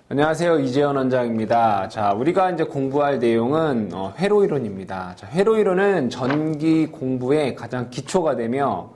안녕하세요. 이재현 원장입니다. 자, 우리가 이제 공부할 내용은 회로이론입니다. 자, 회로이론은 전기 공부의 가장 기초가 되며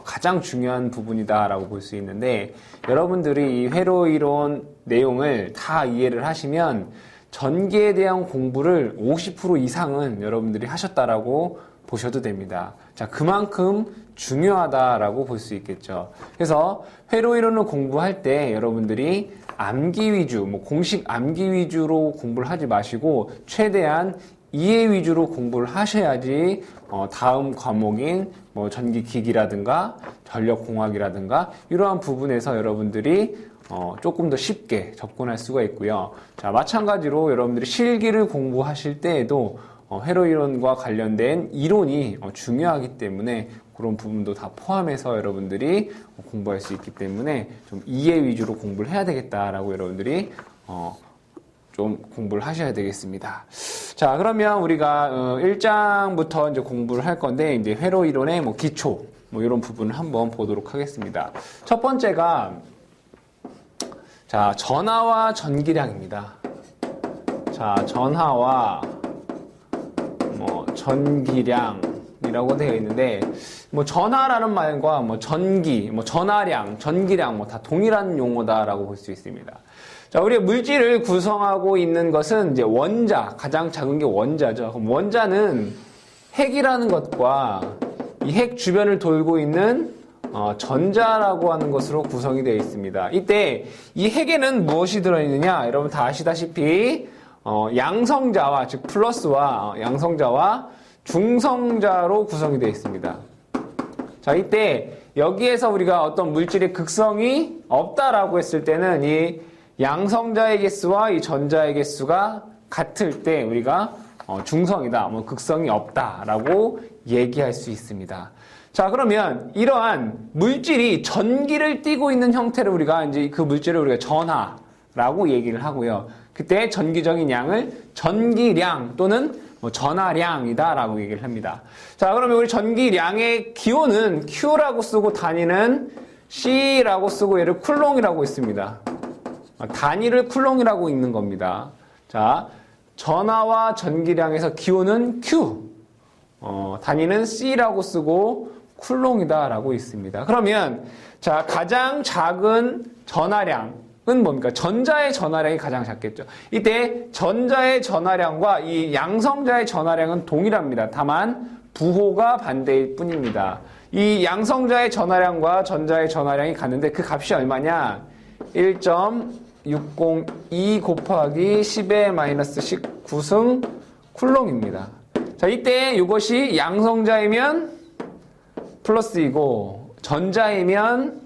가장 중요한 부분이다라고 볼 수 있는데, 여러분들이 이 회로이론 내용을 다 이해를 하시면 전기에 대한 공부를 50% 이상은 여러분들이 하셨다라고 보셔도 됩니다. 자, 그만큼 중요하다라고 볼 수 있겠죠. 그래서 회로이론을 공부할 때 여러분들이 암기 위주, 공식 암기 위주로 공부를 하지 마시고 최대한 이해 위주로 공부를 하셔야지 다음 과목인 전기기기라든가 전력공학이라든가 이러한 부분에서 여러분들이 조금 더 쉽게 접근할 수가 있고요. 자, 마찬가지로 여러분들이 실기를 공부하실 때에도 회로이론과 관련된 이론이 중요하기 때문에 그런 부분도 다 포함해서 여러분들이 공부할 수 있기 때문에 좀 이해 위주로 공부를 해야 되겠다라고 여러분들이 좀 공부를 하셔야 되겠습니다. 자, 그러면 우리가 1장부터 이제 공부를 할 건데, 이제 회로이론의 기초 이런 부분을 한번 보도록 하겠습니다. 첫 번째가 자, 전하와 전기량입니다. 자, 전하와 전기량이라고 되어 있는데, 전하라는 말과 전기, 전하량, 전기량 다 동일한 용어다라고 볼 수 있습니다. 자, 우리가 물질을 구성하고 있는 것은 이제 원자, 가장 작은 게 원자죠. 그럼 원자는 핵이라는 것과 이 핵 주변을 돌고 있는 전자라고 하는 것으로 구성이 되어 있습니다. 이때 이 핵에는 무엇이 들어있느냐? 여러분 다 아시다시피 양성자와, 즉 플러스와 양성자와 중성자로 구성이 되어 있습니다. 자, 이때 여기에서 우리가 어떤 물질의 극성이 없다라고 했을 때는 이 양성자의 개수와 이 전자의 개수가 같을 때 우리가 중성이다, 극성이 없다라고 얘기할 수 있습니다. 자, 그러면 이러한 물질이 전기를 띠고 있는 형태를 우리가 이제 그 물질을 우리가 전하라고 얘기를 하고요. 그때 전기적인 양을 전기량 또는 전하량이다라고 얘기를 합니다. 자, 그러면 우리 전기량의 기호는 Q라고 쓰고 단위는 C라고 쓰고 얘를 쿨롱이라고 있습니다. 단위를 쿨롱이라고 읽는 겁니다. 자, 전하와 전기량에서 기호는 Q, 단위는 C라고 쓰고 쿨롱이다라고 있습니다. 그러면 자, 가장 작은 전하량은 뭡니까? 전자의 전하량이 가장 작겠죠. 이때 전자의 전하량과 이 양성자의 전하량은 동일합니다. 다만 부호가 반대일 뿐입니다. 이 양성자의 전하량과 전자의 전하량이 같는데 그 값이 얼마냐? 1.602 곱하기 10의 마이너스 19승 쿨롱입니다. 자, 이때 이것이 양성자이면 플러스이고 전자이면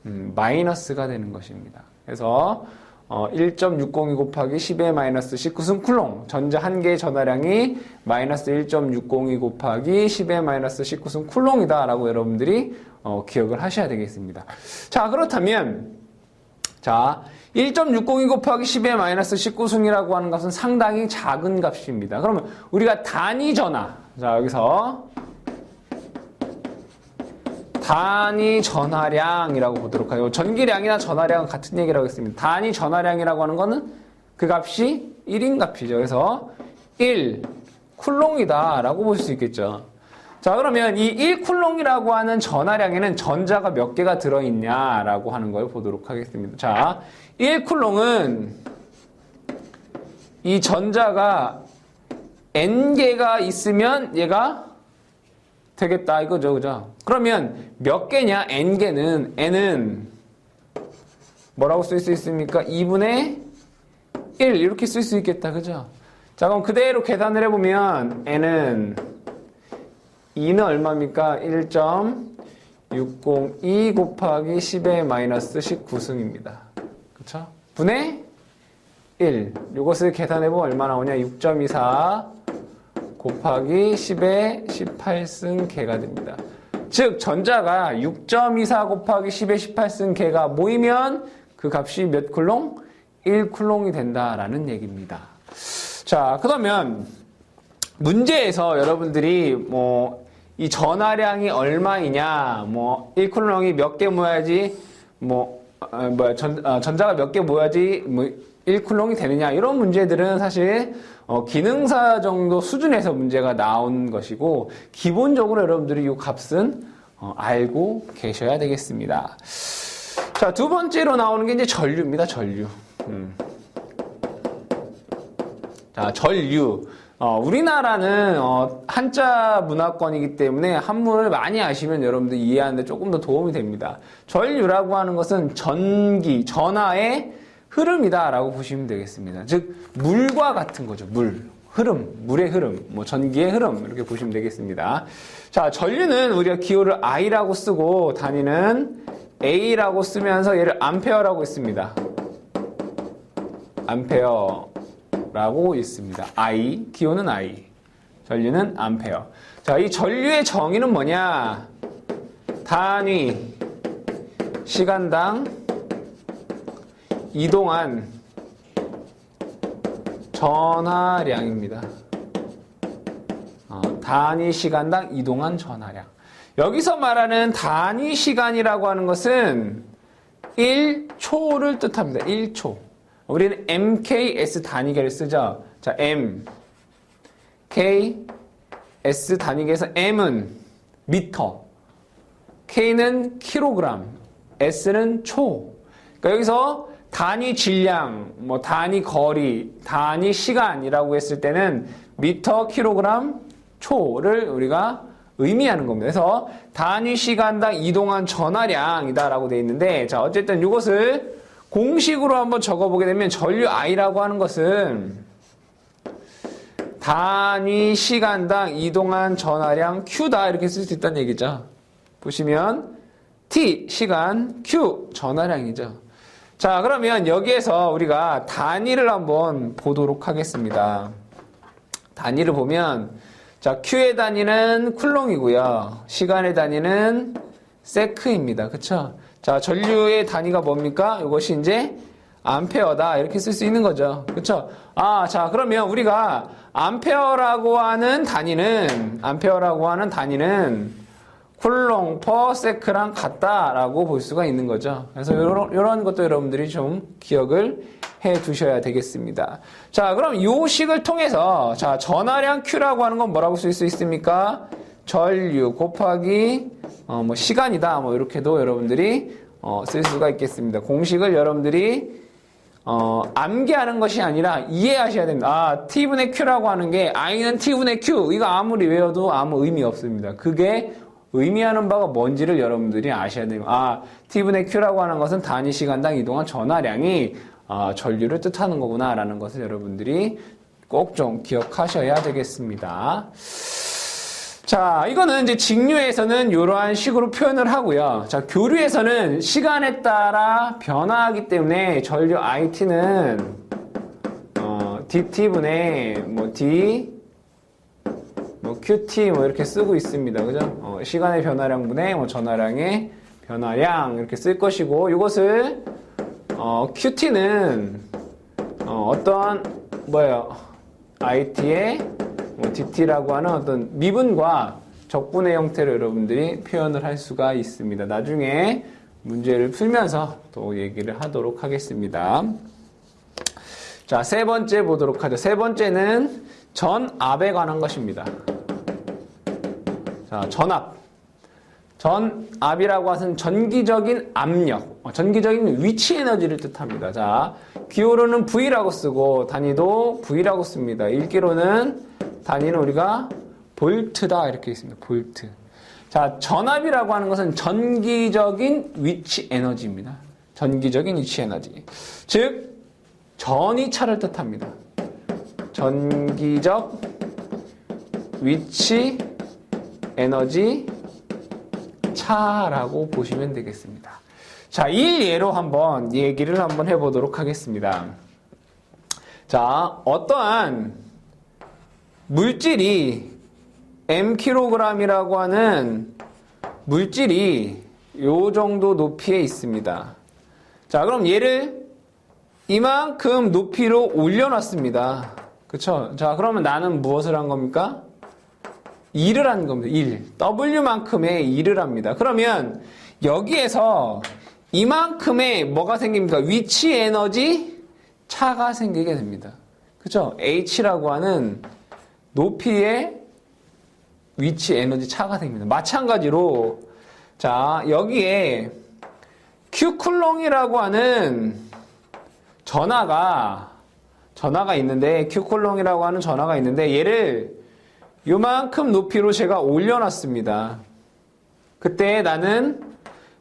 마이너스가 되는 것입니다. 그래서 1.602 곱하기 10의 마이너스 19승 쿨롱, 전자 한 개의 전하량이 마이너스 1.602 곱하기 10의 마이너스 19승 쿨롱이다 라고 여러분들이 기억을 하셔야 되겠습니다. 자, 그렇다면 자, 1.602 곱하기 10의 마이너스 19승이라고 하는 것은 상당히 작은 값입니다. 그러면 우리가 단위 전하, 자, 여기서 단위 전하량이라고 보도록 하죠. 전기량이나 전하량은 같은 얘기라고 했습니다. 단위 전하량이라고 하는 거는 그 값이 1인 값이죠. 그래서 1 쿨롱이다라고 볼 수 있겠죠. 자, 그러면 이 1쿨롱이라고 하는 전하량에는 전자가 몇 개가 들어있냐라고 하는 걸 보도록 하겠습니다. 자, 1쿨롱은 이 전자가 N개가 있으면 얘가 되겠다 이거죠, 그죠? 그러면 몇 개냐? N개는, N은 뭐라고 쓸 수 있습니까? 2분의 1 이렇게 쓸 수 있겠다, 그죠? 자, 그럼 그대로 계산을 해보면 N은 2는 얼마입니까? 1.602 곱하기 10의 마이너스 19승입니다. 그쵸? 분의 1. 이것을 계산해보면 얼마 나오냐? 6.24 곱하기 10의 18승 개가 됩니다. 즉, 전자가 6.24 곱하기 10의 18승 개가 모이면 그 값이 몇 쿨롱? 1쿨롱이 된다라는 얘기입니다. 자, 그러면 문제에서 여러분들이 이 전하량이 얼마이냐, 1쿨롱이 몇 개 모여야지 전자가 몇 개 모여야지 1쿨롱이 되느냐 이런 문제들은 사실 기능사 정도 수준에서 문제가 나온 것이고 기본적으로 여러분들이 이 값은 알고 계셔야 되겠습니다. 자, 두 번째로 나오는 게 이제 전류입니다. 전류. 자, 전류. 우리나라는 한자 문화권이기 때문에 한문을 많이 아시면 여러분들 이해하는데 조금 더 도움이 됩니다. 전류라고 하는 것은 전기, 전하의 흐름이다라고 보시면 되겠습니다. 즉 물과 같은 거죠. 물, 흐름, 물의 흐름, 뭐 전기의 흐름 이렇게 보시면 되겠습니다. 자, 전류는 우리가 기호를 I라고 쓰고 단위는 A라고 쓰면서 얘를 암페어라고 있습니다. 암페어라고 있습니다. I, 기호는 I. 전류는 암페어. 자, 이 전류의 정의는 뭐냐? 단위, 시간당 이동한 전하량입니다. 단위 시간당 이동한 전하량. 여기서 말하는 단위 시간이라고 하는 것은 1초를 뜻합니다. 1초. 우리는 MKS 단위계를 쓰죠. 자, M, K, S 단위계에서 M은 미터, K는 킬로그램, S는 초. 그러니까 여기서 단위 질량, 뭐 단위 거리, 단위 시간이라고 했을 때는 미터, 킬로그램, 초를 우리가 의미하는 겁니다. 그래서 단위 시간당 이동한 전하량이다라고 되어 있는데, 자, 어쨌든 이것을 공식으로 한번 적어보게 되면 전류 I라고 하는 것은 단위 시간당 이동한 전하량 Q다 이렇게 쓸 수 있다는 얘기죠. 보시면 T 시간, Q 전하량이죠. 자, 그러면 여기에서 우리가 단위를 한번 보도록 하겠습니다. 단위를 보면 자, Q의 단위는 쿨롱이고요. 시간의 단위는 세크입니다. 그쵸? 자, 전류의 단위가 뭡니까? 이것이 이제 암페어다. 이렇게 쓸 수 있는 거죠. 그쵸? 자, 그러면 우리가 암페어라고 하는 단위는 쿨롱 퍼 세크랑 같다라고 볼 수가 있는 거죠. 그래서 이런 것도 여러분들이 좀 기억을 해 두셔야 되겠습니다. 자, 그럼 이 식을 통해서 자, 전하량 Q라고 하는 건 뭐라고 쓸 수 있습니까? 전류 곱하기 뭐 시간이다. 뭐 이렇게도 여러분들이 쓸 수가 있겠습니다. 공식을 여러분들이 암기하는 것이 아니라 이해하셔야 됩니다. T분의 Q라고 하는 게 I는 T분의 Q. 이거 아무리 외워도 아무 의미 없습니다. 그게 의미하는 바가 뭔지를 여러분들이 아셔야 됩니다. T분의 Q라고 하는 것은 단위 시간당 이동한 전하량이 전류를 뜻하는 거구나 라는 것을 여러분들이 꼭 좀 기억하셔야 되겠습니다. 자, 이거는 이제 직류에서는 이러한 식으로 표현을 하고요. 자, 교류에서는 시간에 따라 변화하기 때문에 전류 IT는 DT분의 뭐 D 뭐 QT 뭐 이렇게 쓰고 있습니다. 그죠? 시간의 변화량분의 뭐 전하량의 변화량 이렇게 쓸 것이고, 이것을 QT는 어떤 IT의 뭐 DT라고 하는 어떤 미분과 적분의 형태로 여러분들이 표현을 할 수가 있습니다. 나중에 문제를 풀면서 또 얘기를 하도록 하겠습니다. 자, 세 번째 보도록 하죠. 세 번째는 전압에 관한 것입니다. 자, 전압. 전압이라고 하는 전기적인 압력, 전기적인 위치 에너지를 뜻합니다. 자, 기호로는 V라고 쓰고 단위도 V라고 씁니다. 읽기로는 단위는 우리가 볼트다 이렇게 있습니다. 볼트. 자, 전압이라고 하는 것은 전기적인 위치 에너지입니다. 전기적인 위치 에너지. 즉, 전위차를 뜻합니다. 전기적 위치 에너지 차라고 보시면 되겠습니다. 자, 이 예로 한번 얘기를 한번 해보도록 하겠습니다. 자, 어떠한 물질이 mkg이라고 하는 물질이 요 정도 높이에 있습니다. 자, 그럼 얘를 이만큼 높이로 올려놨습니다. 그쵸? 자, 그러면 나는 무엇을 한 겁니까? 일을 한 겁니다. W만큼의 일을 합니다. 그러면 여기에서 이만큼의 뭐가 생깁니까? 위치 에너지 차가 생기게 됩니다. 그죠? h라고 하는 높이의 위치 에너지 차가 생깁니다. 마찬가지로 자, 여기에 Q 쿨롱이라고 하는 전하가 있는데, Q 쿨롱이라고 하는 전하가 있는데, 얘를 요만큼 높이로 제가 올려놨습니다. 그때 나는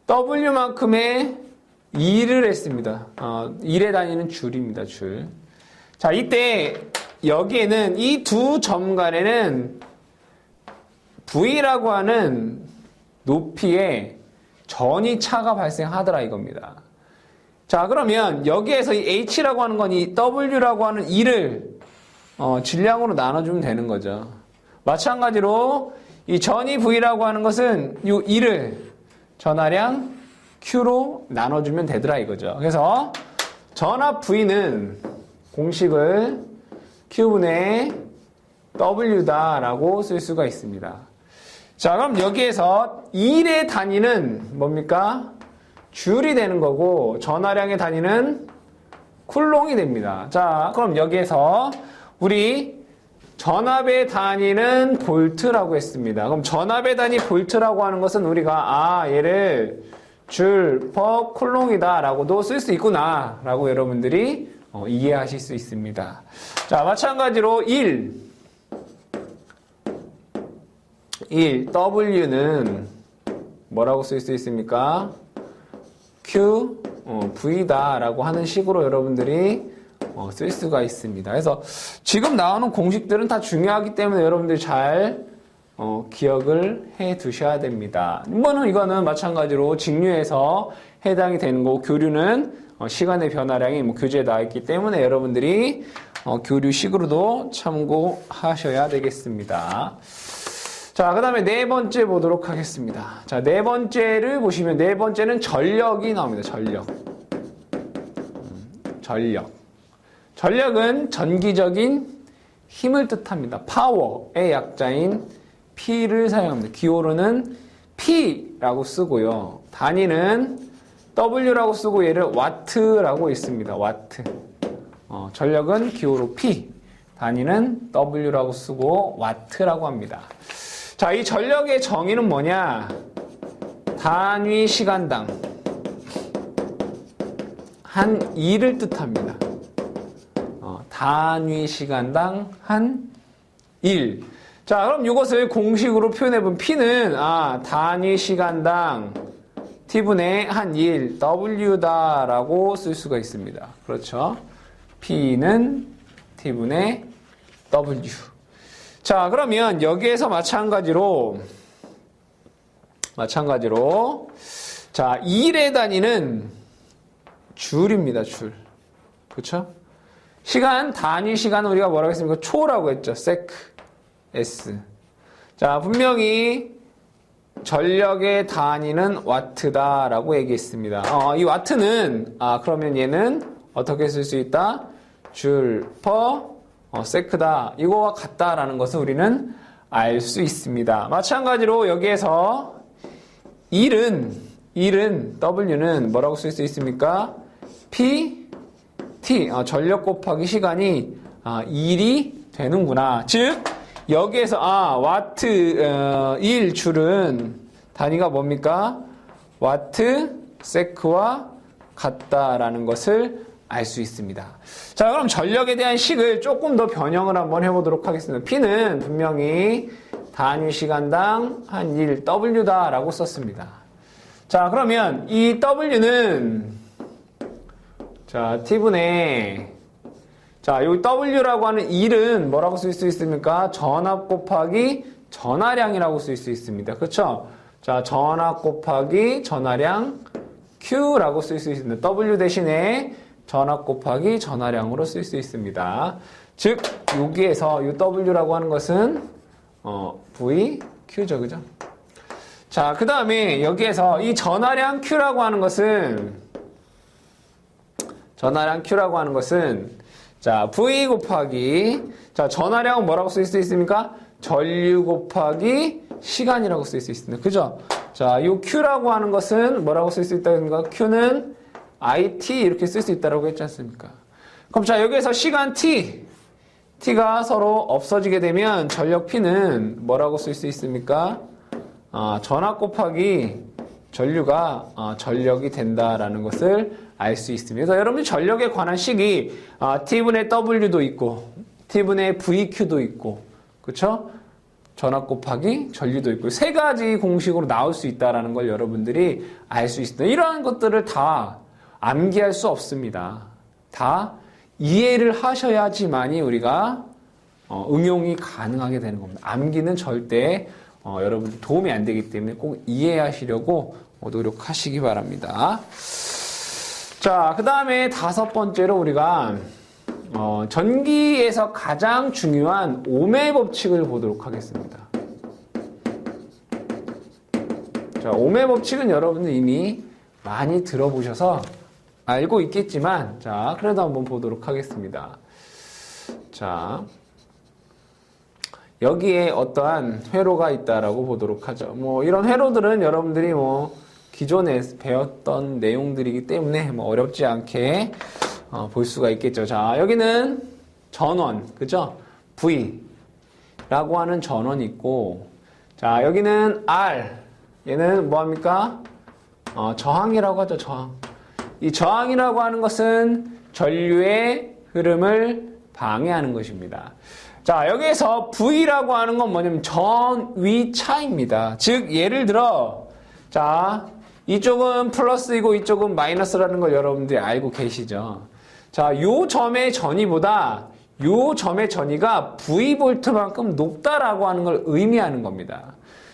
W만큼의 2를 했습니다. 1에 다니는 줄입니다, 줄. 자, 이때 여기에는 이 두 점 간에는 V라고 하는 높이의 전위 차가 발생하더라 이겁니다. 자, 그러면 여기에서 이 H라고 하는 건 이 W라고 하는 2를 질량으로 나눠주면 되는 거죠. 마찬가지로 이 전위 V라고 하는 것은 이 2를 전하량 Q로 나눠주면 되더라 이거죠. 그래서 전압 V는 공식을 Q분의 W다라고 쓸 수가 있습니다. 자, 그럼 여기에서 1의 단위는 뭡니까? 줄이 되는 거고 전하량의 단위는 쿨롱이 됩니다. 자, 그럼 여기에서 우리 전압의 단위는 볼트라고 했습니다. 그럼 전압의 단위 볼트라고 하는 것은 우리가 얘를 줄 퍼 쿨롱이다 라고도 쓸 수 있구나 라고 여러분들이 이해하실 수 있습니다. 자, 마찬가지로 1 W는 뭐라고 쓸 수 있습니까? Q V다 라고 하는 식으로 여러분들이 쓸 수가 있습니다. 그래서 지금 나오는 공식들은 다 중요하기 때문에 여러분들이 잘 기억을 해 두셔야 됩니다. 이거는 마찬가지로 직류에서 해당이 되는 거고, 교류는 시간의 변화량이 교재에 나와 있기 때문에 여러분들이 교류식으로도 참고하셔야 되겠습니다. 자, 그 다음에 네 번째 보도록 하겠습니다. 자, 네 번째를 보시면 네 번째는 전력이 나옵니다. 전력은 전기적인 힘을 뜻합니다. 파워의 약자인 P를 사용합니다. 기호로는 P라고 쓰고요. 단위는 W라고 쓰고 얘를 와트라고 있습니다. 와트. 전력은 기호로 P, 단위는 W라고 쓰고 와트라고 합니다. 자, 이 전력의 정의는 뭐냐? 단위 시간당 한 2를 뜻합니다. 단위 시간당 한 1. 자, 그럼 이것을 공식으로 표현해보면 P는 단위 시간당 T분의 한 1, W다라고 쓸 수가 있습니다. 그렇죠? P는 T분의 W. 자, 그러면 여기에서 마찬가지로 자, 1의 단위는 줄입니다. 줄. 그렇죠? 단위 시간은 우리가 뭐라고 했습니까? 초라고 했죠. 세크. S. 자, 분명히 전력의 단위는 와트다라고 얘기했습니다. 이 와트는 그러면 얘는 어떻게 쓸 수 있다? 줄 퍼 세크다. 이거와 같다라는 것을 우리는 알 수 있습니다. 마찬가지로 여기에서 1은 W는 뭐라고 쓸 수 있습니까? P T 전력 곱하기 시간이 1이 되는구나. 즉 여기에서 와트 1줄은 단위가 뭡니까? 와트 세크와 같다라는 것을 알 수 있습니다. 자, 그럼 전력에 대한 식을 조금 더 변형을 한번 해보도록 하겠습니다. P는 분명히 단위 시간당 한 1 W다라고 썼습니다. 자, 그러면 이 W는 T분의 이 W라고 하는 1은 뭐라고 쓸 수 있습니까? 전압 곱하기 전하량이라고 쓸 수 있습니다. 그렇죠? 자, 전압 곱하기 전하량 Q라고 쓸 수 있습니다. W 대신에 전압 곱하기 전하량으로 쓸 수 있습니다. 즉 여기에서 이 W라고 하는 것은 V, Q죠. 그죠? 자, 그 다음에 여기에서 이 전하량 Q라고 하는 것은 자, V 곱하기 전하량은 뭐라고 쓸 수 있습니까? 전류 곱하기 시간이라고 쓸 수 있습니다. 그죠? 자, 요 Q라고 하는 것은 뭐라고 쓸 수 있다는가? Q는 IT 이렇게 쓸 수 있다고 했지 않습니까? 그럼 자, 여기에서 시간 T가 서로 없어지게 되면 전력 P는 뭐라고 쓸 수 있습니까? 전압 곱하기 전류가 전력이 된다라는 것을 알 수 있습니다. 그래서 여러분이 전력에 관한 식이 T분의 W도 있고 T분의 VQ도 있고 그렇죠? 전압 곱하기 전류도 있고 세 가지 공식으로 나올 수 있다는 걸 여러분들이 알 수 있습니다. 이러한 것들을 다 암기할 수 없습니다. 다 이해를 하셔야지만이 우리가 응용이 가능하게 되는 겁니다. 암기는 절대 여러분들 도움이 안 되기 때문에 꼭 이해하시려고 노력하시기 바랍니다. 자, 그 다음에 5번째로 우리가 전기에서 가장 중요한 오음의 법칙을 보도록 하겠습니다. 자, 오음의 법칙은 여러분들 이미 많이 들어보셔서 알고 있겠지만, 자, 그래도 한번 보도록 하겠습니다. 자, 여기에 어떠한 회로가 있다라고 보도록 하죠. 이런 회로들은 여러분들이 기존에 배웠던 내용들이기 때문에 어렵지 않게 볼 수가 있겠죠. 자, 여기는 전원, 그죠? V라고 하는 전원이 있고, 자, 여기는 R, 얘는 뭐합니까? 저항이라고 하죠, 저항. 이 저항이라고 하는 것은 전류의 흐름을 방해하는 것입니다. 자, 여기에서 V라고 하는 건 뭐냐면 전위차입니다. 즉, 예를 들어, 자, 이쪽은 플러스이고 이쪽은 마이너스라는 걸 여러분들이 알고 계시죠? 자, 요 점의 전위보다 요 점의 전위가 V볼트만큼 높다라고 하는 걸 의미하는 겁니다.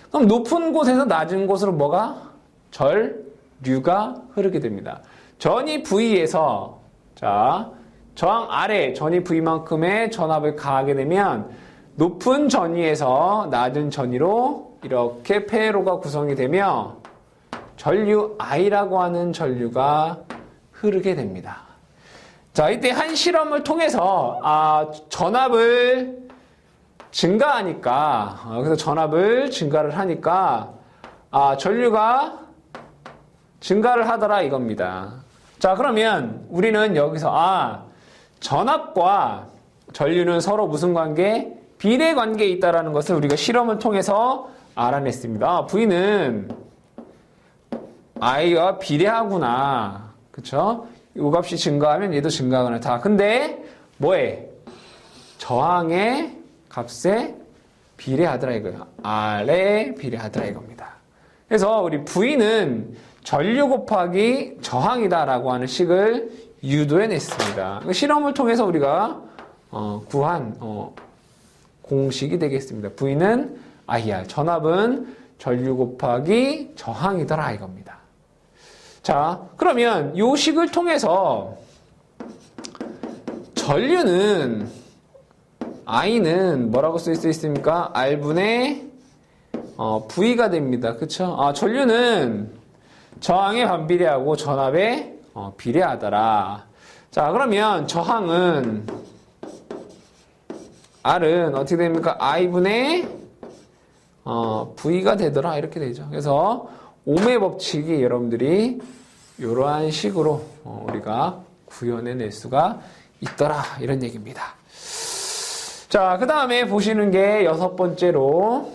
그럼 높은 곳에서 낮은 곳으로 뭐가? 전류가 흐르게 됩니다. 전위 V에서, 자, 저항 아래 전위 V만큼의 전압을 가하게 되면 높은 전위에서 낮은 전위로 이렇게 폐로가 구성이 되며 전류 I라고 하는 전류가 흐르게 됩니다. 자, 이때 한 실험을 통해서 전압을 증가하니까 그래서 전압을 증가를 하니까 전류가 증가를 하더라 이겁니다. 자, 그러면 우리는 여기서 전압과 전류는 서로 무슨 관계? 비례 관계에 있다라는 것을 우리가 실험을 통해서 알아냈습니다. V는 I와 비례하구나. 그쵸? 이 값이 증가하면 얘도 증가하거나 다. 근데 뭐에? 저항의 값에 비례하더라 이거예요. R에 비례하더라 이겁니다. 그래서 우리 V는 전류 곱하기 저항이다라고 하는 식을 유도해냈습니다. 실험을 통해서 우리가 구한 공식이 되겠습니다. V는 IR, 전압은 전류 곱하기 저항이더라 이겁니다. 자, 그러면 이 식을 통해서 전류는 I는 뭐라고 쓸 수 있습니까? R분의 V가 됩니다. 그쵸? 전류는 저항에 반비례하고 전압에 비례하더라. 자, 그러면 저항은 R은 어떻게 됩니까? I분의 V가 되더라. 이렇게 되죠. 그래서 오음의 법칙이 여러분들이 이러한 식으로 우리가 구현해낼 수가 있더라. 이런 얘기입니다. 자, 그 다음에 보시는 게 6번째로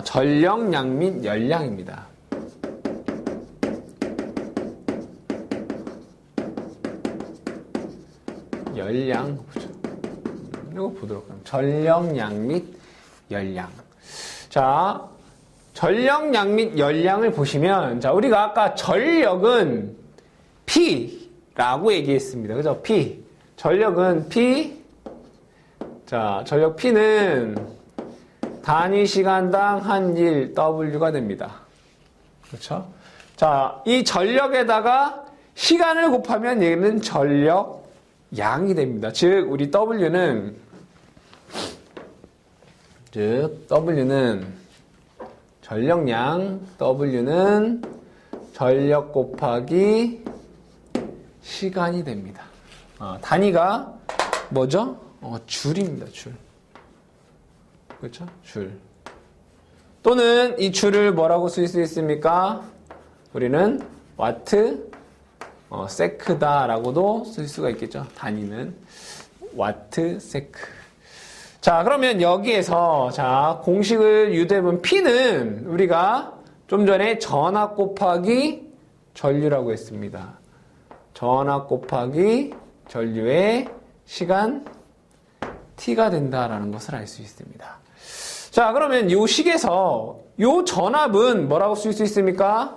전력량 및 열량입니다. 열량 보죠. 이거 보도록 합니다. 전력량 및 열량. 자, 전력량 및 열량을 보시면, 자, 우리가 아까 전력은 P라고 얘기했습니다. 그죠? P. 전력은 P. 자, 전력 P는 단위 시간당 한 일 W가 됩니다. 그렇죠? 자, 이 전력에다가 시간을 곱하면 얘는 전력 양이 됩니다. 즉, 우리 W는 전력량, W는 전력 곱하기 시간이 됩니다. 단위가 뭐죠? 줄입니다, 줄. 그렇죠? 줄. 또는 이 줄을 뭐라고 쓸 수 있습니까? 우리는 와트 세크다라고도 쓸 수가 있겠죠. 단위는 와트 세크. 자, 그러면 여기에서 자, 공식을 유도해본 P는 우리가 좀 전에 전하 곱하기 전류라고 했습니다. 전하 곱하기 전류의 시간 T가 된다라는 것을 알 수 있습니다. 자, 그러면 이 식에서 이 전압은 뭐라고 쓸 수 있습니까?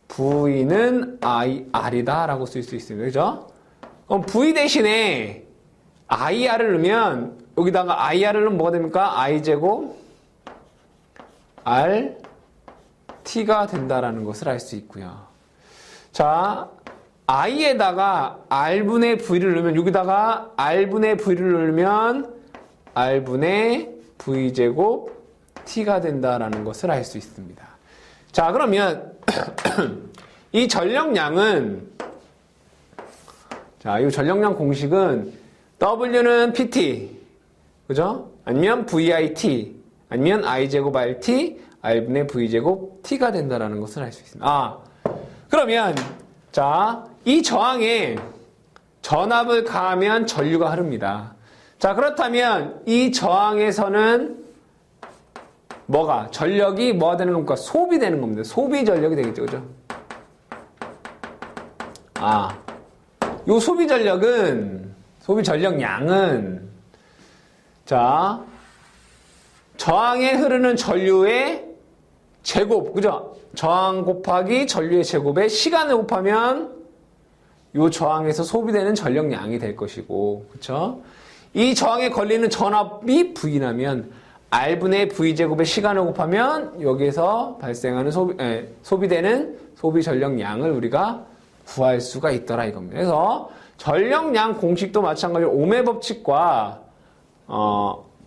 V는 IR이다 라고 쓸 수 있습니다. 그죠? 그럼 V 대신에 IR을 넣으면 여기다가 IR을 넣으면 뭐가 됩니까? I제곱 R T가 된다라는 것을 알 수 있고요. 자, I에다가 R분의 V를 넣으면 여기다가 R분의 V를 넣으면 R분의 V제곱 T가 된다라는 것을 알 수 있습니다. 자, 그러면 이 전력량은 자, 이 전력량 공식은 W는 PT 그죠? 아니면 VIT 아니면 I제곱 RT R분의 V제곱 T가 된다라는 것을 알 수 있습니다. 그러면 자, 이 저항에 전압을 가하면 전류가 흐릅니다. 자, 그렇다면 이 저항에서는 뭐가? 전력이 뭐가 되는 겁니까? 소비되는 겁니다. 소비 전력이 되겠죠. 그죠? 요 소비 전력량은 자, 저항에 흐르는 전류의 제곱, 그죠? 저항 곱하기 전류의 제곱에 시간을 곱하면 이 저항에서 소비되는 전력량이 될 것이고, 그쵸? 이 저항에 걸리는 전압이 V라면 R분의 V제곱의 시간을 곱하면 여기에서 발생하는 소비되는 소비 전력량을 우리가 구할 수가 있더라 이겁니다. 그래서 전력량 공식도 마찬가지로 오음의 법칙과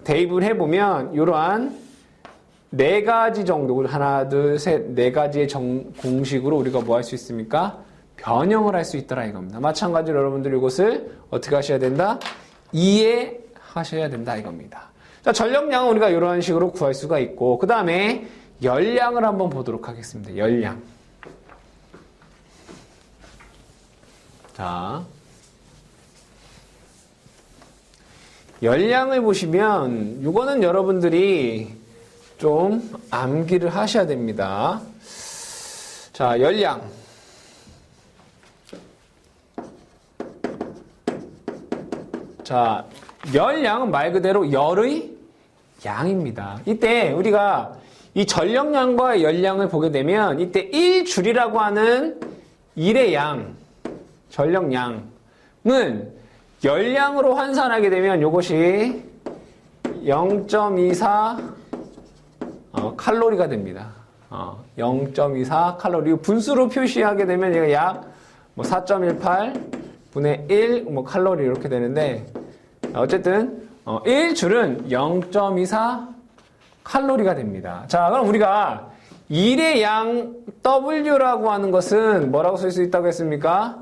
대입을 해보면 이러한 네 가지 정도, 하나, 둘, 셋, 네 가지의 공식으로 우리가 뭐 할 수 있습니까? 변형을 할 수 있더라 이겁니다. 마찬가지로 여러분들 이것을 어떻게 하셔야 된다? 이해하셔야 된다 이겁니다. 자, 전력량은 우리가 이런 식으로 구할 수가 있고, 그 다음에 열량을 한번 보도록 하겠습니다. 열량. 자, 열량을 보시면 이거는 여러분들이 좀 암기를 하셔야 됩니다. 자, 열량. 자, 열량은 말 그대로 열의 양입니다. 이때 우리가 이 전력량과 열량을 보게 되면 이때 1줄이라고 하는 1의 양, 전력량은 열량으로 환산하게 되면 이것이 0.24 칼로리가 됩니다. 0.24 칼로리. 분수로 표시하게 되면 얘가 약 4.18 분의 1 칼로리 이렇게 되는데, 어쨌든 1줄은 0.24 칼로리가 됩니다. 자, 그럼 우리가 1의 양 W라고 하는 것은 뭐라고 쓸 수 있다고 했습니까?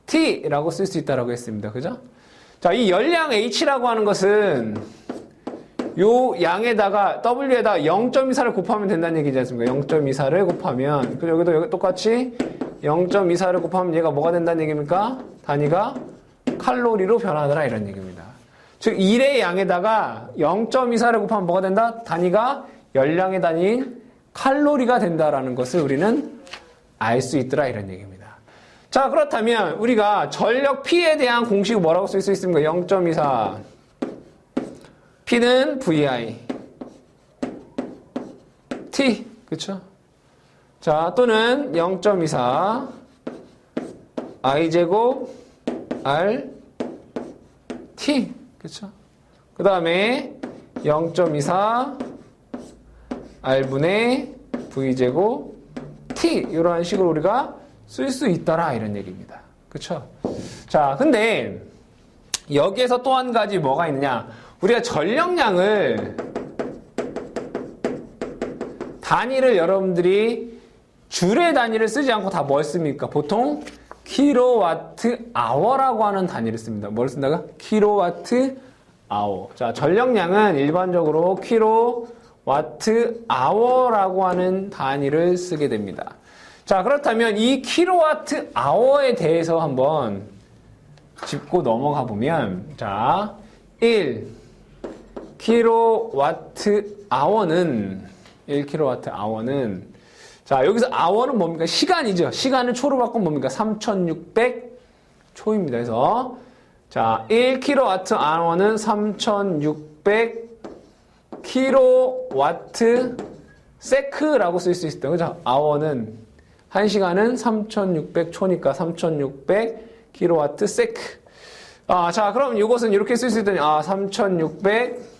PT라고 쓸 수 있다고 했습니다. 그죠? 자, 이 열량 H라고 하는 것은 요 양에다가 W에다 0.24를 곱하면 된다는 얘기지 않습니까? 0.24를 곱하면, 그리고 여기도 똑같이 0.24를 곱하면 얘가 뭐가 된다는 얘기입니까? 단위가 칼로리로 변하더라 이런 얘기입니다. 즉 1의 양에다가 0.24를 곱하면 뭐가 된다? 단위가 열량의 단위인 칼로리가 된다라는 것을 우리는 알 수 있더라 이런 얘기입니다. 자, 그렇다면 우리가 전력 P에 대한 공식을 뭐라고 쓸 수 있습니까? 0.24 P는 VI T, 그쵸? 자, 또는 0.24 I제곱 R T, 그쵸? 그 다음에 0.24 R분의 V제곱 T, 이런 식으로 우리가 쓸 수 있더라 이런 얘기입니다. 그쵸? 자, 근데 여기에서 또 한 가지 뭐가 있느냐? 우리가 전력량을 단위를 여러분들이 줄의 단위를 쓰지 않고 다 뭘 씁니까? 보통 킬로와트 아워라고 하는 단위를 씁니다. 뭘 쓴다고? 킬로와트 아워. 자, 전력량은 일반적으로 킬로와트 아워라고 하는 단위를 쓰게 됩니다. 자, 그렇다면 이 킬로와트 아워에 대해서 한번 짚고 넘어가 보면, 자, 1 킬로와트 아워는, 자, 여기서 아워는 뭡니까? 시간이죠. 시간을 초로 바꾸면 뭡니까? 3600 초입니다. 그래서, 자, 1kW 아워는 3600 kW 세크라고 쓸 수 있어요. 그죠? 아워는, 1시간은 3600 초니까 3600 kW 세크. 자, 그럼 이것은 이렇게 쓸 수 있더니, 3600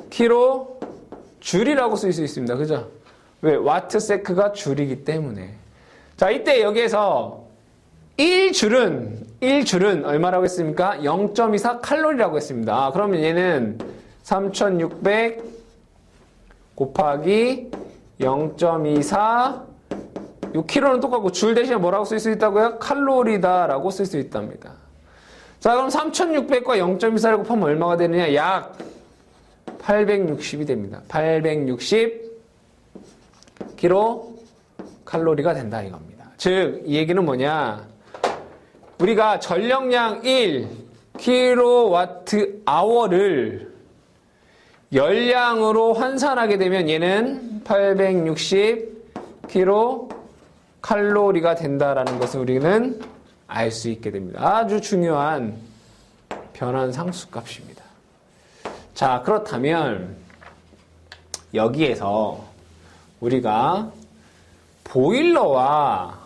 kg 줄이라고 쓸 수 있습니다. 그죠? 왜? 와트 세크가 줄이기 때문에. 자, 이때 여기에서 1줄은 얼마라고 했습니까? 0.24 칼로리라고 했습니다. 그러면 얘는 3600 곱하기 0.24, 요 킬로는 똑같고 줄 대신에 뭐라고 쓸 수 있다고요? 칼로리다라고 쓸 수 있답니다. 자, 그럼 3600과 0.24를 곱하면 얼마가 되느냐? 약 860이 됩니다. 860 킬로 칼로리가 된다 이겁니다. 즉, 이 얘기는 뭐냐? 우리가 전력량 1 킬로와트 아워를 열량으로 환산하게 되면 얘는 860 킬로 칼로리가 된다라는 것을 우리는 알 수 있게 됩니다. 아주 중요한 변환 상수값입니다. 자, 그렇다면 여기에서 우리가 보일러와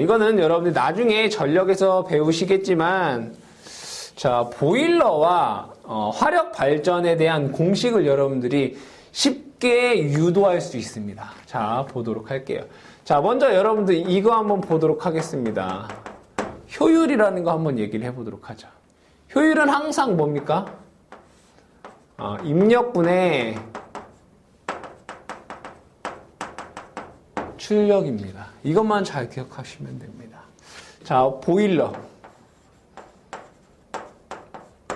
이거는 여러분들 나중에 전력에서 배우시겠지만, 자, 보일러와 화력 발전에 대한 공식을 여러분들이 쉽게 유도할 수 있습니다. 자, 보도록 할게요. 자, 먼저 여러분들 이거 한번 보도록 하겠습니다. 효율이라는 거 한번 얘기를 해보도록 하죠. 효율은 항상 뭡니까? 입력분의 출력입니다. 이것만 잘 기억하시면 됩니다. 자, 보일러.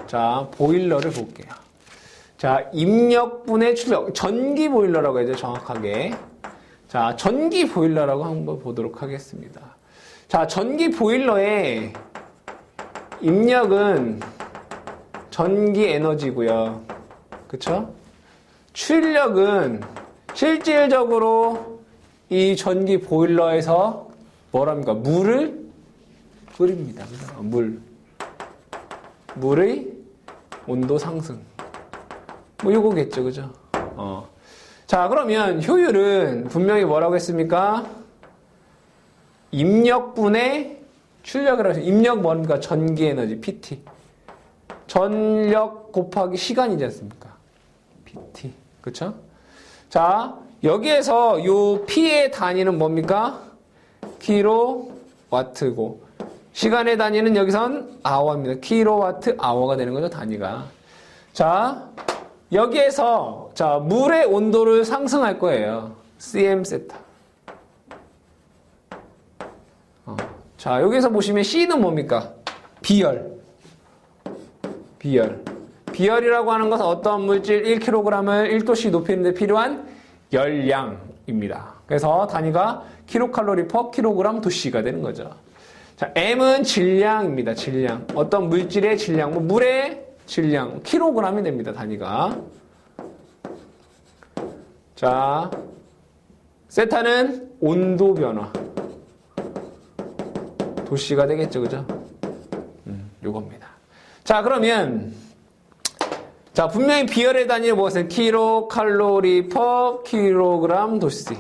자, 보일러를 볼게요. 자, 입력분의 출력. 전기 보일러라고 해야죠, 정확하게. 자, 전기 보일러라고 한번 보도록 하겠습니다. 자, 전기 보일러의 입력은 전기 에너지고요. 그쵸? 출력은 실질적으로 이 전기 보일러에서 뭐랍니까? 물을 끓입니다. 물의 온도 상승. 뭐 요거겠죠. 그죠? 자, 그러면 효율은 분명히 뭐라고 했습니까? 입력분의 출력이라고 해서 입력 뭡니까? 전기 에너지 PT. 전력 곱하기 시간이지 않습니까? PT. 그쵸? 자, 여기에서 요 P의 단위는 뭡니까? 킬로와트고, 시간의 단위는 여기선 아워입니다. 킬로와트 아워가 되는 거죠, 단위가. 자, 여기에서, 자, 물의 온도를 상승할 거예요. CM 세타. 자, 여기서 보시면 C는 뭡니까? 비열. 비열이라고 하는 것은 어떤 물질 1kg을 1도씩 높이는 데 필요한 열량입니다. 그래서 단위가 킬로칼로리 퍼 킬로그램 도씨가 되는 거죠. 자, M은 질량입니다. 질량. 어떤 물질의 질량, 뭐 물의 질량, 킬로그램이 됩니다. 단위가. 자, 세타는 온도 변화. 도씨가 되겠죠. 그죠? 요겁니다. 자, 그러면, 자, 분명히 비열의 단위는 무엇은? 킬로칼로리 퍼 킬로그램 도씨.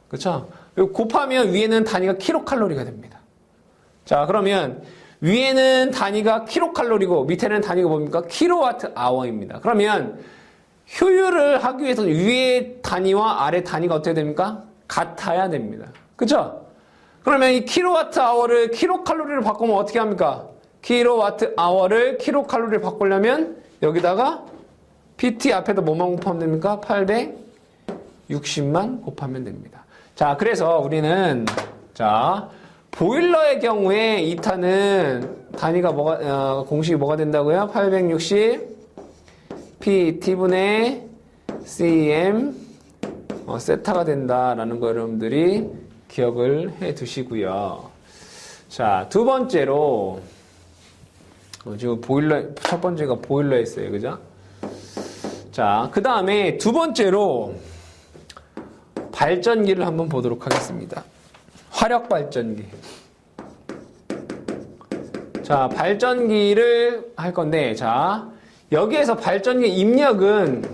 그쵸? 곱하면 위에는 단위가 킬로칼로리가 됩니다. 자, 그러면 위에는 단위가 킬로칼로리고 밑에는 단위가 뭡니까? 킬로와트 아워입니다. 그러면 효율을 하기 위해서는 위의 단위와 아래 단위가 어떻게 됩니까? 같아야 됩니다. 그쵸? 그러면 이 킬로와트 아워를 킬로칼로리로 바꾸면 어떻게 합니까? 킬로와트 아워를 킬로칼로리로 바꾸려면 여기다가 PT 앞에다 뭐만 곱하면 됩니까? 860만 곱하면 됩니다. 자, 그래서 우리는, 자, 보일러의 경우에 2타는 단위가 공식이 뭐가 된다고요? 860 PT분의 CM 세타가 된다라는 거 여러분들이 기억을 해 두시고요. 자, 두 번째로 지금 첫 번째가 보일러였어요. 그죠? 자, 그 다음에 두 번째로 발전기를 한번 보도록 하겠습니다. 화력 발전기. 자, 발전기를 할 건데, 자, 여기에서 발전기 입력은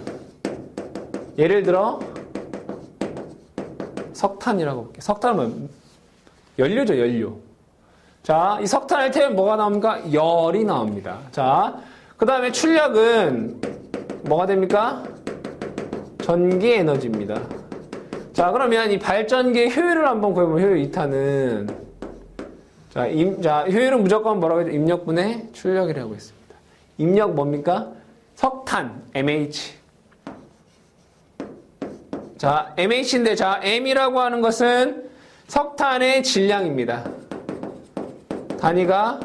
예를 들어 석탄이라고 볼게요. 석탄은 연료죠, 연료. 자, 이 석탄을 태우면 뭐가 나옵니까? 열이 나옵니다. 자, 그 다음에 출력은 뭐가 됩니까? 전기 에너지입니다. 자, 그러면 이 발전기의 효율을 한번 구해보면 효율 2타는 자, 효율은 무조건 뭐라고 했죠? 입력분의 출력이라고 했습니다. 입력 뭡니까? 석탄, MH. 자, MH인데, 자, M이라고 하는 것은 석탄의 질량입니다. 단위가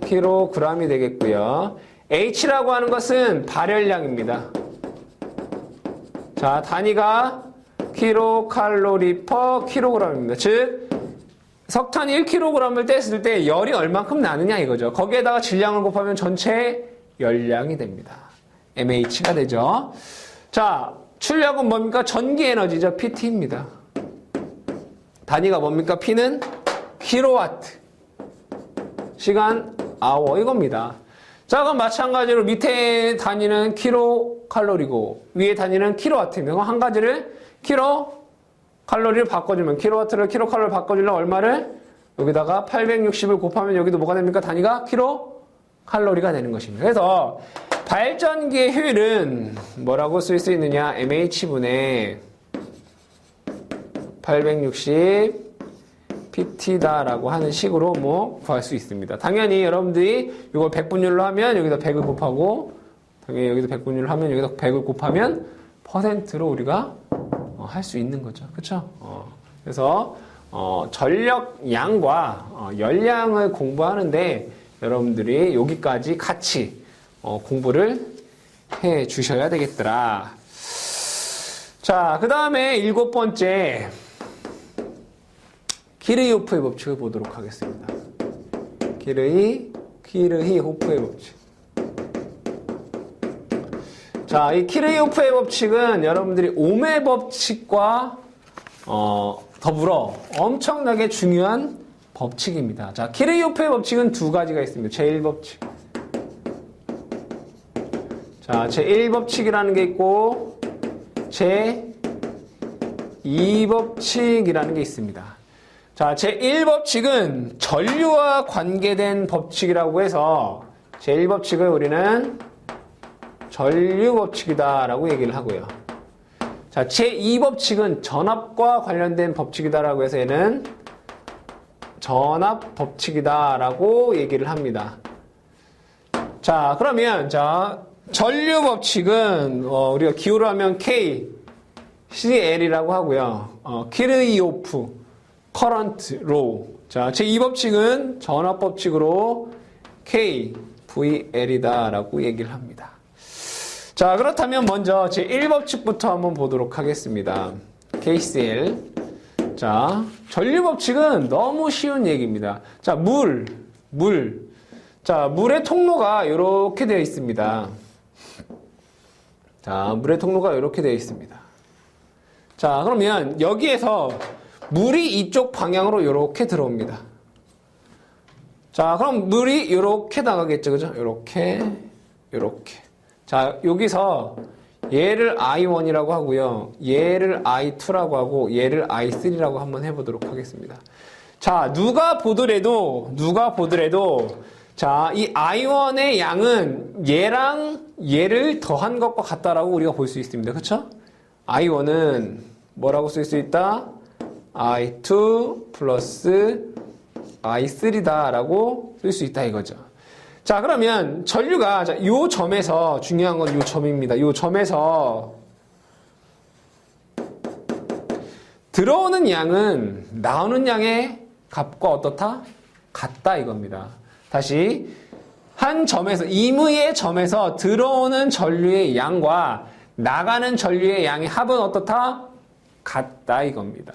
킬로그램이 되겠고요. H라고 하는 것은 발열량입니다. 자, 단위가 킬로칼로리 퍼 킬로그램입니다. 즉, 석탄이 1kg을 뗐을 때 열이 얼만큼 나느냐 이거죠. 거기에다가 질량을 곱하면 전체 열량이 됩니다. MH가 되죠. 자, 출력은 뭡니까? 전기 에너지죠. PT입니다. 단위가 뭡니까? P는 킬로와트. 시간, 아워 이겁니다. 자, 그럼 마찬가지로 밑에 단위는 킬로칼로리고 위에 단위는 킬로와트입니다. 그럼 한 가지를 킬로칼로리를 바꿔주면 킬로와트를 킬로칼로리를 바꿔주려면 얼마를? 여기다가 860을 곱하면 여기도 뭐가 됩니까? 단위가 킬로칼로리가 되는 것입니다. 그래서 발전기의 효율은 뭐라고 쓸 수 있느냐? MH분의 860 PT다라고 하는 식으로 뭐 구할 수 있습니다. 당연히 여러분들이 이걸 100분율로 하면 여기다 100을 곱하고 당연히 여기도 100분율로 하면 여기다 100을 곱하면 퍼센트로 우리가 할 수 있는 거죠. 그렇죠? 그래서 전력량과 열량을 공부하는데 여러분들이 여기까지 같이 공부를 해 주셔야 되겠더라. 자, 그 다음에 7번째 키르히호프의 법칙을 보도록 하겠습니다. 키르히호프의 법칙. 자, 이 키르히호프의 법칙은 여러분들이 옴의 법칙과 더불어 엄청나게 중요한 법칙입니다. 자, 키르히호프의 법칙은 두 가지가 있습니다. 제1법칙. 자, 제1법칙이라는 게 있고 제2법칙이라는 게 있습니다. 자, 제1법칙은 전류와 관계된 법칙이라고 해서 제1법칙을 우리는 전류법칙이다라고 얘기를 하고요. 자, 제2법칙은 전압과 관련된 법칙이다라고 해서 얘는 전압법칙이다라고 얘기를 합니다. 자, 그러면 자, 전류법칙은 우리가 기호를 하면 K, CL이라고 하고요. 키르히호프 커런트 로우. 자, 제2법칙은 전압법칙으로 K, VL이다라고 얘기를 합니다. 자, 그렇다면 먼저 제1법칙부터 한번 보도록 하겠습니다. KCL. 자, 전류법칙은 너무 쉬운 얘기입니다. 자, 물. 자, 물의 통로가 이렇게 되어 있습니다. 자, 물의 통로가 이렇게 되어 있습니다. 자, 그러면 여기에서 물이 이쪽 방향으로 이렇게 들어옵니다. 자, 그럼 물이 이렇게 나가겠죠, 그죠? 이렇게. 자, 여기서 얘를 I1이라고 하고요. 얘를 I2라고 하고 얘를 I3라고 한번 해보도록 하겠습니다. 자, 누가 보더라도 자, 이 I1의 양은 얘랑 얘를 더한 것과 같다라고 우리가 볼 수 있습니다. 그쵸? I1은 뭐라고 쓸 수 있다? I2 플러스 I3다라고 쓸 수 있다 이거죠. 자, 그러면 전류가 요 점에서 중요한 건 요 점입니다. 요 점에서 들어오는 양은 나오는 양의 값과 어떻다? 같다 이겁니다. 다시 한 점에서, 임의의 점에서 들어오는 전류의 양과 나가는 전류의 양의 합은 어떻다? 같다 이겁니다.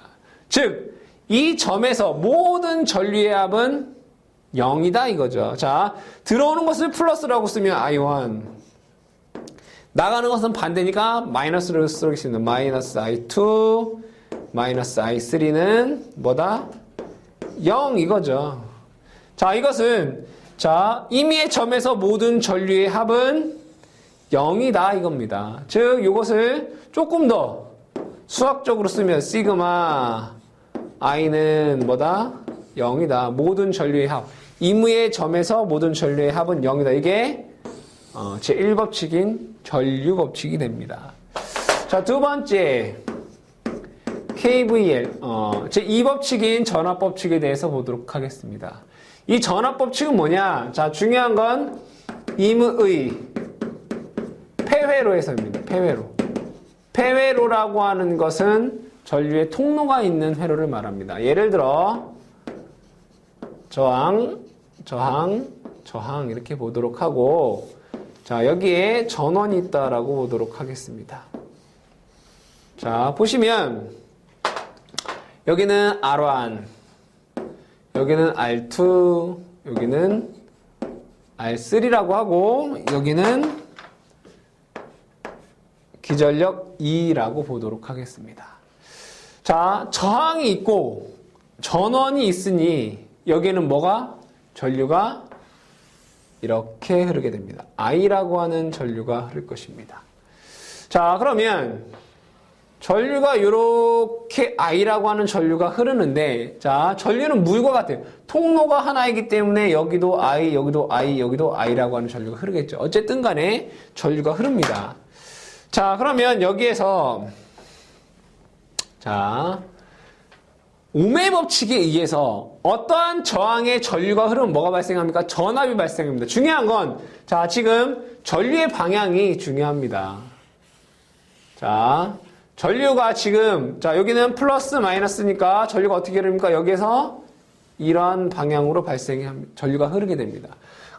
즉, 이 점에서 모든 전류의 합은 0이다 이거죠. 자, 들어오는 것을 플러스라고 쓰면 I1, 나가는 것은 반대니까 마이너스를 쓰겠습니다. 마이너스 I2, 마이너스 I3는 뭐다? 0 이거죠. 자, 이것은 자, 임의의 점에서 모든 전류의 합은 0이다 이겁니다. 즉, 이것을 조금 더 수학적으로 쓰면 시그마 I는 뭐다? 0이다. 모든 전류의 합. 임의의 점에서 모든 전류의 합은 0이다. 이게 제1법칙인 전류법칙이 됩니다. 자, 두 번째 KVL 제2법칙인 전압법칙에 대해서 보도록 하겠습니다. 이 전압법칙은 뭐냐? 자, 중요한 건 임의 폐회로 해서입니다. 폐회로라고 하는 것은 전류의 통로가 있는 회로를 말합니다. 예를 들어 저항 이렇게 보도록 하고, 자, 여기에 전원이 있다라고 보도록 하겠습니다. 자, 보시면 여기는 R1, 여기는 R2, 여기는 R3라고 하고, 여기는 기전력 2라고 보도록 하겠습니다. 자, 저항이 있고 전원이 있으니 여기는 뭐가? 전류가 이렇게 흐르게 됩니다. I라고 하는 전류가 흐를 것입니다. 자, 그러면 전류가 이렇게 I라고 하는 전류가 흐르는데, 자, 전류는 물과 같아요. 통로가 하나이기 때문에 여기도 I, 여기도 I, 여기도 I라고 하는 전류가 흐르겠죠. 어쨌든 간에 전류가 흐릅니다. 자, 그러면 여기에서 자, 오음의 법칙에 의해서 어떠한 저항의 전류가 흐르면 뭐가 발생합니까? 전압이 발생합니다. 중요한 건, 자, 지금 전류의 방향이 중요합니다. 자, 전류가 지금, 자, 여기는 플러스 마이너스니까 전류가 어떻게 흐릅니까? 여기에서 이러한 방향으로 전류가 흐르게 됩니다.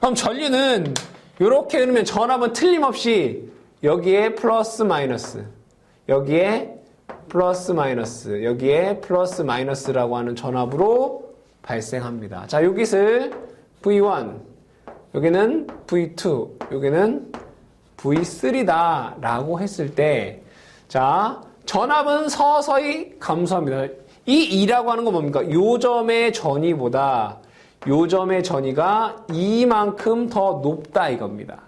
그럼 전류는 이렇게 흐르면 전압은 틀림없이 여기에 플러스 마이너스, 여기에 플러스 마이너스, 여기에 플러스 마이너스라고 하는 전압으로 발생합니다. 자, 여기를 V1, 여기는 V2, 여기는 V3다 라고 했을 때, 자, 전압은 서서히 감소합니다. 이 2라고 하는 건 뭡니까? 요 점의 전위보다 요 점의 전위가 이만큼 더 높다 이겁니다.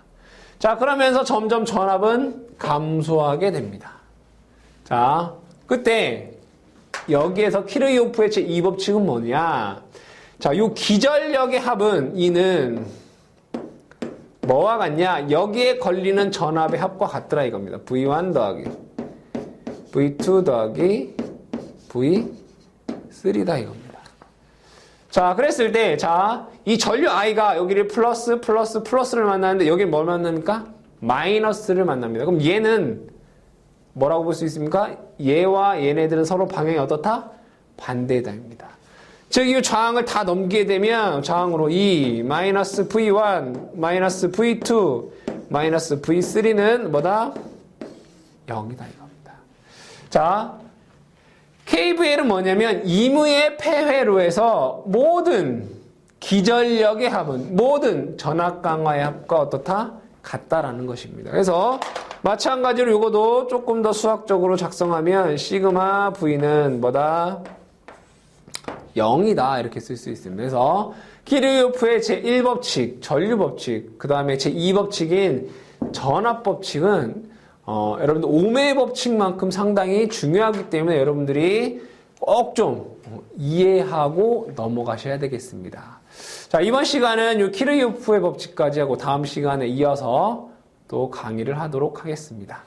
자, 그러면서 점점 전압은 감소하게 됩니다. 자, 그때 여기에서 키르요프의 제2법칙은 뭐냐? 자, 요 기전력의 합은 이는 뭐와 같냐? 여기에 걸리는 전압의 합과 같더라 이겁니다. V1 더하기 V2 더하기 V3다 이겁니다. 자, 그랬을 때, 자, 이 전류 I가 여기를 플러스를 만나는데 여기는 뭘 만납니까? 마이너스를 만납니다. 그럼 얘는 뭐라고 볼 수 있습니까? 얘와 얘네들은 서로 방향이 어떻다? 반대다입니다. 즉, 이 저항을 다 넘기게 되면 저항으로 2, 마이너스 V1, 마이너스 V2, 마이너스 V3는 뭐다? 0이다 이겁니다. 자, KVL은 뭐냐면 임의의 폐회로에서 모든 기전력의 합은, 모든 전압 강화의 합과 어떻다? 같다라는 것입니다. 그래서 마찬가지로 이것도 조금 더 수학적으로 작성하면 시그마 V는 뭐다? 0이다 이렇게 쓸 수 있습니다. 그래서 키르요프의 제1법칙, 전류법칙, 그 다음에 제2법칙인 전압법칙은 여러분들 오음의 법칙만큼 상당히 중요하기 때문에 여러분들이 꼭 좀 이해하고 넘어가셔야 되겠습니다. 자, 이번 시간은 이 키르요프의 법칙까지 하고 다음 시간에 이어서 또 강의를 하도록 하겠습니다.